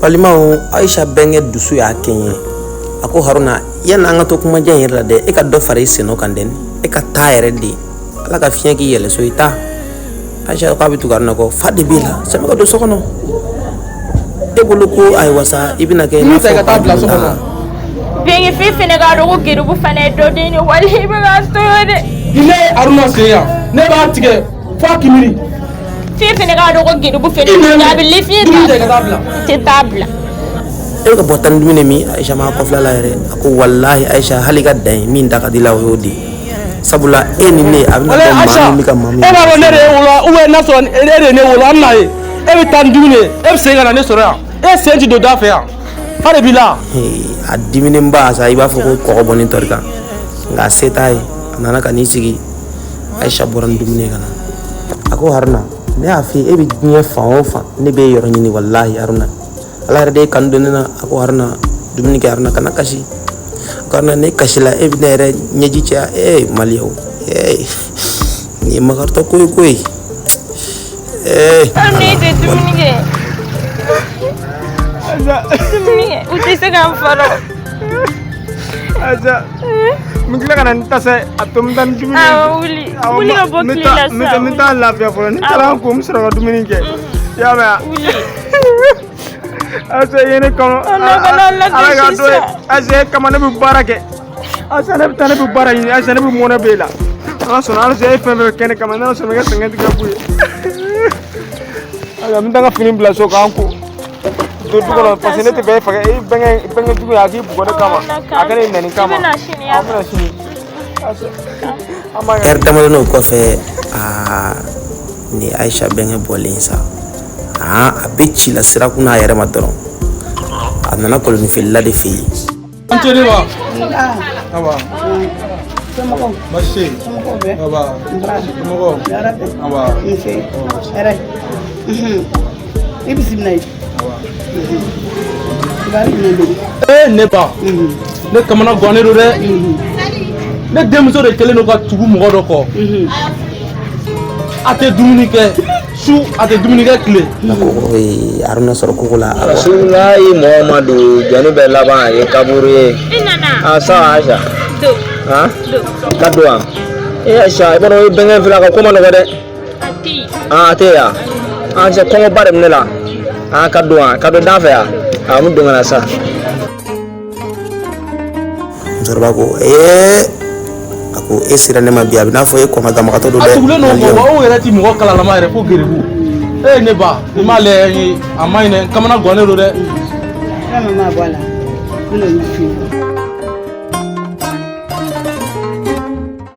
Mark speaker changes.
Speaker 1: Balimaw Aisha benge dusu ya kenye ako Haruna yan an ka to kuma jan yɛrɛ la dɛ e ka dɔ fara i seno kan dɛ e ka taa yɛrɛ de ala ka fiɲɛ k'i yɛlɛ so i taa Aisha ko a bɛ tugu Haruna kɔ fa de b'i la sɛbɛ ka don so kɔnɔ e bolo ko ayiwa sa i bɛna kɛ
Speaker 2: n'o tɛ ka taa bila so kɔnɔ
Speaker 3: benge fi fɛnɛ k'a dɔn ko geribu fana ye dɔ den ye wali i bɛ k'a to ye dɛ
Speaker 2: ni ne ye Haruna sen yan ne b'a tigɛ f'a kimiri
Speaker 3: fi fɛnɛ k'a dɔn ko geribu fɛnɛ a bɛ lifiɲɛ tɛ taa bila
Speaker 1: e ka bɔ tan dumuni min Aisha ma kɔfila la yɛrɛ a ko wallahi Aisha hali ka dan min da ka di la o y'o de sabula e ni ne a bɛ na kɛ maa min bɛ ka maa min
Speaker 2: e b'a dɔn ne de ye wolo ou n'a sɔrɔ e de ye ne wolo an na ye e bɛ tan dumuni e bɛ segin ka na ne sɔrɔ yan e sen ti don da fɛ yan fa de b'i la
Speaker 1: a diminenba sa i b'a fɔ ko kɔgɔ bɔnnen tɔ kan nka a se t'a ye a nana ka n'i sigi Aisha bɔra ni dumuni ka na a ko Haruna ne y'a f'i ye e bɛ diɲɛ fan o fan ne bɛ yɔrɔ ɲini wallahi Haruna ala yɛrɛ de ye kanu don ne na a ko Haruna dumuni kɛ Haruna kana kasi ko Haruna ne kasi la e bɛ ne yɛrɛ ɲɛji caya Maliyaw nin ye makaritɔ ko ye koyi
Speaker 3: ne tɛ dumuni kɛ u tɛ se k'an fara
Speaker 4: Aja mun tila ka na ni tasa a to n taa ni dumuni
Speaker 3: wuli ka bɔ tile la sisan
Speaker 4: n taa lafiya fɔlɔ ni taara ko n bɛ sɔrɔ ka dumuni kɛ i y'a mɛn Aja ye ne kɔnɔ ala ka to ye Aja kama ne bɛ baara kɛ Aja ne bɛ taa ne bɛ baara ɲini Aja ne bɛ mɔnɛ b'e la ala sɔnna Aja ye fɛn fɛn kɛ ne kama ne yɛrɛ sɔrɔ n ka sɛgɛn tigɛ k'u ye Aja n bɛ taa n ka fini bila so k'an ko do du kɔnɔ parce que ne tɛ bɛɛ fɛ e bɛnkɛ jugu ye a k'i bugɔ ne kama a kɛra e nani kama a bɛna sini
Speaker 1: damadɔnin kɔfɛ ni Aisha bɛnkɛ bɔlen sa a bɛ ci la sira kun n'a yɛrɛ ma dɔrɔn a nana koloninfilila de fɛ yen
Speaker 2: an tɛ ne ma awa basi awa mɔgɔ awa
Speaker 5: i bisimila
Speaker 2: ne ba ne kamana gannen don dɛ ne denmuso de kɛlen don ka tugu mɔgɔ dɔ kɔ a tɛ dumuni kɛ su a tɛ dumuni kɛ tile
Speaker 1: a ko Haruna sɔrɔ koko la
Speaker 6: su n'a ye mɔgɔ ma don jɔnni bɛ laban a ye kaburu ye sa Aisha ka don wa Aisha i b'a dɔn i bɛnkɛ fila ka ko ma nɔgɔ dɛ a tɛ yan Aisha kɔngɔba de bɛ ne la ka don wa ka don da fɛ yan mun don ka na sa
Speaker 1: musokɔrɔba ko a ko e sera ne ma bi a bɛ n'a fɔ e kɔn ka gamagatɔ don dɛ
Speaker 2: a tugulen don mɔgɔ o yɛrɛ ti mɔgɔ kalalama yɛrɛ fo geribu ne ba i m'a lajɛ a ma ɲi dɛ kamana gannen don dɛ
Speaker 5: fɛn min ma bɔ a la n bɛna o ɲɛf'i ye